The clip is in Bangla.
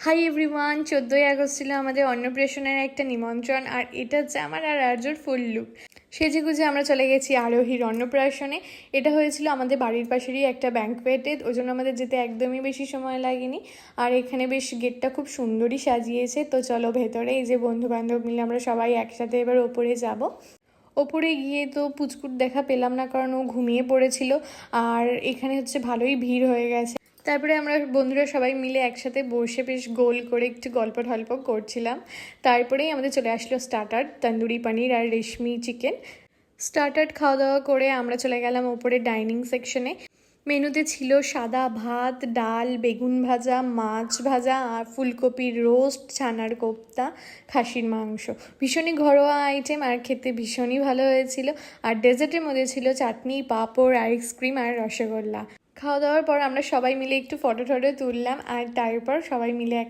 হাই এভরিওয়ান, 14ই আগস্ট ছিল আমাদের অন্নপ্রাশনের একটা নিমন্ত্রণ। আর এটা হচ্ছে আমার আর আর্যর ফুল লুক। সেজেগুজে আমরা চলে গেছি আরোহীর অন্নপ্রাশনে। এটা হয়েছিল আমাদের বাড়ির পাশেরই একটা ব্যাঙ্কোয়েটে, ওই জন্য আমাদের যেতে একদমই বেশি সময় লাগেনি। আর এখানে বেশ গেটটা খুব সুন্দরই সাজিয়েছে। তো চলো ভেতরে, এই যে বন্ধু বান্ধব মিলে আমরা সবাই একসাথে এবার ওপরে যাব। ওপরে গিয়ে তো পুচকুট দেখা পেলাম না, কারণ ও ঘুমিয়ে পড়েছিল। আর এখানে হচ্ছে ভালোই ভিড় হয়ে গেছে। তারপরে আমরা বন্ধুরা সবাই মিলে একসাথে বসে বেশ গোল করে একটু গল্প টল্প করছিলাম। তারপরেই আমাদের চলে আসলো স্টার্টার, তন্দুরি পানির আর রেশমি চিকেন। স্টার্টার খাওয়া দাওয়া করে আমরা চলে গেলাম ওপরে ডাইনিং সেকশনে। মেনুতে ছিল সাদা ভাত, ডাল, বেগুন ভাজা, মাছ ভাজা আর ফুলকপির রোস্ট, ছানার কোপ্তা, খাসির মাংস। ভীষণই ঘরোয়া আইটেম আর খেতে ভীষণই ভালো হয়েছিল। আর ডেজার্টের মধ্যে ছিল চাটনি, পাঁপড়, আইসক্রিম আর রসগোল্লা। খাওয়া দাওয়ার পর আমরা সবাই মিলে একটু ফটো টটো তুললাম, আর তারপর সবাই মিলে